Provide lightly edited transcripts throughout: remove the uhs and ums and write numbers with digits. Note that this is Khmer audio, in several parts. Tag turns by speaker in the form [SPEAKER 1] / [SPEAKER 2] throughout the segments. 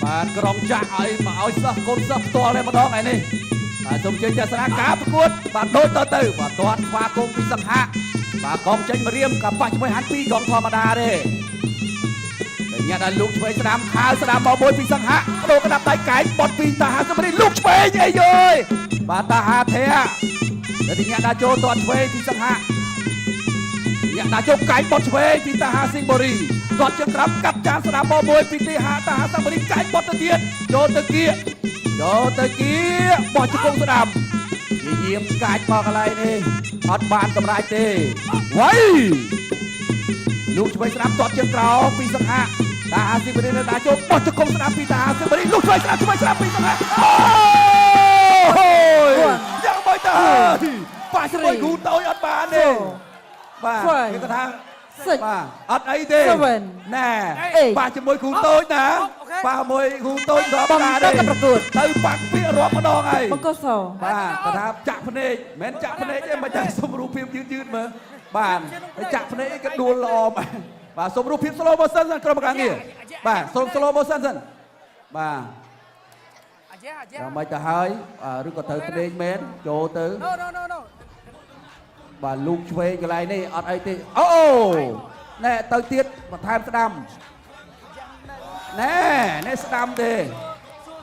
[SPEAKER 1] បាទក្រុមចាក់ឲ្យមកឲ្យសិស្សកូនសិស្សផ្ទាល់តែម្ដងឯនេះបាទសូមជើញទស្សនាការប្រកួតបាទដូចទៅបាទទាត់ស្វាគមន៍ពីសង្ហៈបាទកងចេញមករៀមក៏ប៉ះជាមួយហាន់2កងធម្មតាទេតែញាត់ឲ្យលោកឆ្វេងស្ដាំខៅស្ដាំមកមួយពីសង្ហៈបដូរក្តាប់ដៃកែងបត់ពីតាហាសមរីលោកឆ្វេងអីយយបាទតាហាធៈតែញាត់ដាក់ចូលទាត់ឆ្វេងពីសង្ហៈញាក់ដាក់ចូលកែងបត់ឆ្វេងពីតាហាសិងបូរីទាត់ជើងក្រោមកាប់ចានស្ដាំមកមួយពីទីហាតាហាសមរីកែងបត់ទៅទៀតចូលទៅគៀបោះជង្គង់ស្ដាំនិយាមកាច់មកកន្លែងនេះអត់បានកម្រាច់ទេវ៉ៃលោកឆ្វេងស្ដាំទាត់ជើងក្រោមពីសង្ហៈតាហាសិងបូរីនៅដាក់ចូលបោះជង្គង់ស្ដាំពីតាហាសិងបូរីលោកឆ្វេងស្ដាំពីសង្ហៈអូយយ៉ាងម៉េចទៅប៉ះជាមួយគូតូចអត់បានទេបាទគេគាត់ថាបាទអត់អីទេណែប៉ះជាមួយគ្រូតូចណាប៉ះមួយគ្រូតូចរាប់តាទេទៅបាក់ពាក្យរាប់ម្ដងហើយ
[SPEAKER 2] បង្គោលស
[SPEAKER 1] បាទគាត់ថាចាក់ភ្នែកមិនចាក់ភ្នែកទេមិនចាក់សុំរូបភាពយឺតមើលបាទចាក់ភ្នែកក៏ដួលល្អបាទសុំរូបភាព slow motion សិនក្រុមការងារបាទសុំ slow motion សិនបាទយ៉ាងម៉េចទៅហើយឬក៏ត្រូវភ្នែកមែនចូលទៅបាទលូកឆ្វេងកន្លែងនេះអត់អីទេអូណែទៅទៀតបន្ថែមស្ដាំណែស្ដាំទេ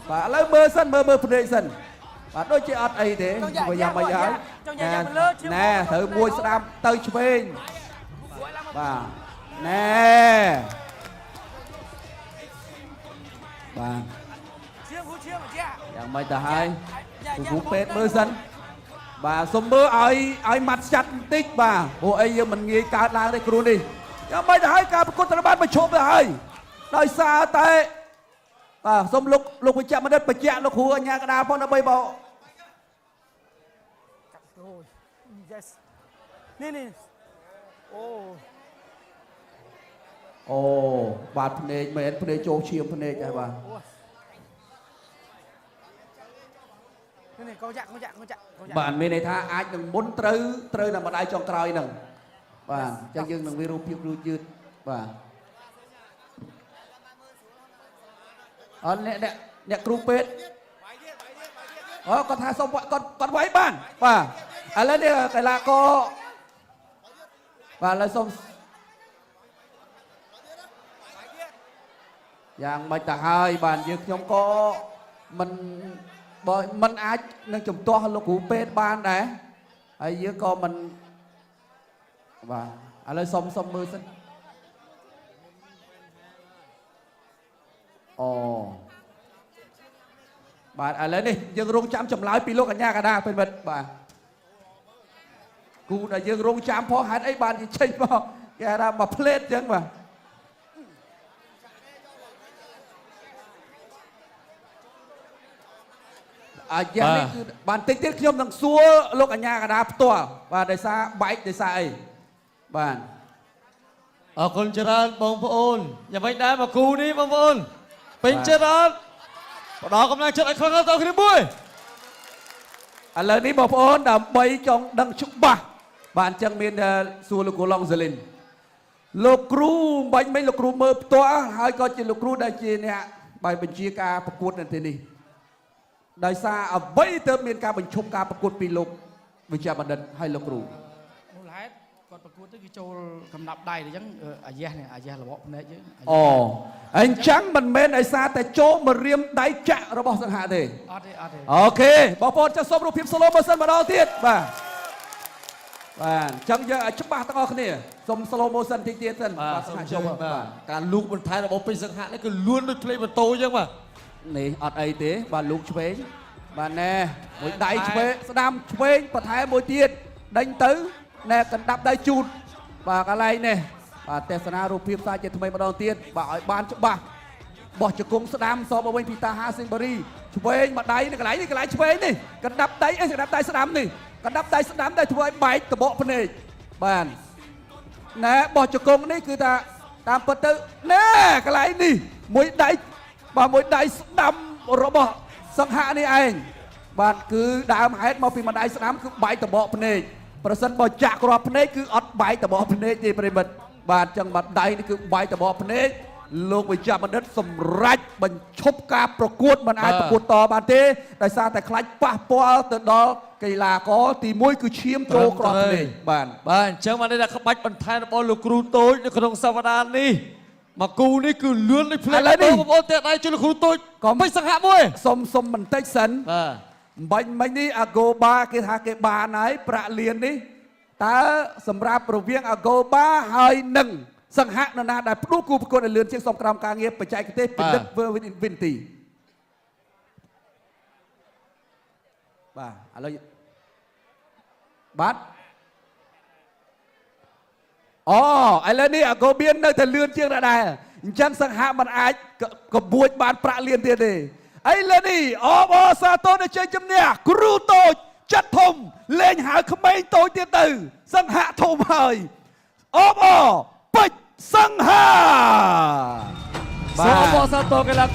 [SPEAKER 1] បាទឥឡូវមើលសិនមើលភ្នែកសិនបាទដូចជាអត់អីទេវាយ៉ាងម៉េចហើយណែត្រូវមួយស្ដាំទៅឆ្វេងបាទណែបាទយ៉ាងម៉េចទៅហើយគ្រូពេទ្យមើលសិនបាទសុំមើលឲ្យម៉ាត់ចាត់បន្តិចបាទព្រោះអីយើងមិនងាយកើតឡើងទេគ្រូនេះយ៉ាងម៉េចទៅហើយការប្រកួតត្រូវបានបញ្ឈប់ទៅហើយដោយសារតែបាទសុំលោកវិជ្ជបណ្ឌិតបញ្ជាក់លោកគ្រូអញ្ញាកដាលផងដើម្បីបងនេះអូបាទភ្នែកមែនភ្នែកចូលឈាមភ្នែកហើយបាទ
[SPEAKER 3] កោចាក់
[SPEAKER 1] បាទមានន័យថាអាចនឹងមុនត្រូវតែម្ដាយចុងក្រោយហ្នឹងបាទអញ្ចឹងយើងនឹងមានរូបភាពយឺតបាទអត់អ្នកគ្រូពេទ្យអូគាត់ថាសុំគាត់វាយបានបាទឥឡូវនេះកីឡាករបាទឥឡូវសុំយ៉ាងម៉េចទៅហើយបាទយើងខ្ញុំក៏មិនអាចនឹងជំទាស់លោកគ្រូពេទ្យបានដែរហើយយើងក៏មិនបាទឥឡូវសុំមើលសិនអូបាទឥឡូវនេះយើងរងចាំចម្លើយពីលោកកញ្ញាកណ្ដាលពេលមិត្តបាទគូដែលយើងរងចាំផងហេតុអីបានចេញមកគេថាមកផ្លេតអញ្ចឹងបាទយ៉ាងនេះគឺបានតិចទៀតខ្ញុំនឹងសួរលោកអញ្ញាកណ្ដាលផ្ទាល់បាទដោយសារបែកដោយសារអីបាទ
[SPEAKER 4] អរគុណច្រើនបងប្អូនយ៉ាងម៉េចដែរមកគូនេះបងប្អូនពេញចិត្តអត់ផ្ដល់កម្លាំងចិត្តឲ្យខ្លាំងទៅគ្នាមួយ
[SPEAKER 1] ឥឡូវនេះបងប្អូនដើម្បីចង់ដឹងច្បាស់បាទអញ្ចឹងមានសួរលោកគ្រូឡុងសាលីនលោកគ្រូបាញ់មិញលោកគ្រូមើលផ្ទាល់ហើយក៏ជាលោកគ្រូដែលជាអ្នកបាយបញ្ជាការប្រកួតនៅទីនេះដោយសារអ្វីទៅមានការបញ្ឈប់ការប្រកួតពីលោកវិជ្ជបណ្ឌិតហើយលោកគ្រូ
[SPEAKER 3] មូលហេតុគាត់ប្រកួតទៅគឺចូលកំណាប់ដៃអញ្ចឹងអាយ៉េះរបកភ្នែកយើង
[SPEAKER 1] អូអញ្ចឹងមិនមែនដោយសារតែចូលមករៀមដៃចាក់របស់សង្ហៈទេ
[SPEAKER 3] អត់ទេ
[SPEAKER 1] អូខេបងប្អូនចុះសូមរូបភាព slow motion ម្ដងទៀតបាទអញ្ចឹងយើងឲ្យច្បាស់ទាំងអស់គ្នាសូម slow motion តិចទៀតសិន
[SPEAKER 4] បាទសង្ហៈចូលបាទការលូកបន្ថែមរបស់ពេញសង្ហៈនេះគឺលួនដូចផ្លេម៉ូតូអញ្ចឹងបាទ
[SPEAKER 1] នេះអត់អីទេបាទលូកឆ្វេងបាទណែមួយដៃឆ្វេងស្ដាំឆ្វេងបន្ថែមមួយទៀតដេញទៅណែកណ្ដាប់ដៃជូតបាទកន្លែងនេះបាទទេសនារូបភាពសាជាថ្មីម្ដងទៀតបាទឲ្យបានច្បាស់បោះជង្គង់ស្ដាំសបវិញពីតាហាសិងបូរីឆ្វេងមួយដៃនេះកន្លែងឆ្វេងនេះកណ្ដាប់ដៃកណ្ដាប់ដៃស្ដាំនេះកណ្ដាប់ដៃស្ដាំដែលធ្វើឲ្យបែកតបកភ្នែកបាទណែបោះជង្គង់នេះគឺថាតាមពិតទៅណែកន្លែងនេះមួយដៃបាទមួយដៃស្ដាំរបស់សង្ហៈនេះឯងបាទគឺដើមហេតុមកពីម្ដាយស្ដាំគឺបែកតបកភ្នែកប្រសិនបើចាក់គ្រាប់ភ្នែកគឺអត់បែកតបកភ្នែកទេប្រិមិត្តបាទអញ្ចឹងម្ដាយនេះគឺបែកតបកភ្នែក លោកវិជ្ជបណ្ឌិតសម្រាប់បញ្ឈប់ការប្រកួតមិនអាចប្រកួតតបានទេដោយសារតែខ្លាចប៉ះពាល់ទៅដល់កីឡាករទី1គឺឈាមចូលក្រោមភ្នែកបាទ
[SPEAKER 4] បាទអញ្ចឹងបានន័យថាក្បាច់បន្ថែមរបស់លោកគ្រូតូចនៅក្នុងសប្តាហ៍នេះមកគូនេះគឺលឿនដូចភ្លេចបងប្អូនតែដៃជួយលោកគ្រូតូចក៏មិនសង្ហាក់មួយ
[SPEAKER 1] សុំបន្តិចសិន
[SPEAKER 4] បាទ
[SPEAKER 1] បាញ់មិញនេះអាហ្គោបាគេថាគេបានហើយប្រាក់លាននេះតើសម្រាប់រវាងអាហ្គោបាហើយនឹងសង្ហៈនរណាដែលផ្ដួលគូប្រកួតឲ្យលឿនជាងសុំក្រមការងារបច្ចេកទេសពិនិត្យ វិនទីបាទឥឡូវបាទអូឥឡូវនេះអាហ្គោបៀននៅតែលឿនជាងដែរអញ្ចឹងសង្ហៈមិនអាចកបួចបានប្រាក់លានទៀតទេឥឡូវនេះអបអសាទរនឹងជ័យជំនះគ្រូតូចចិត្តធំលេងហៅក្មេងតូចទៀតទៅសង្ហៈធំហើយអបអពេជ្រសង្ហា
[SPEAKER 4] សូមអបអរសាទរកីឡា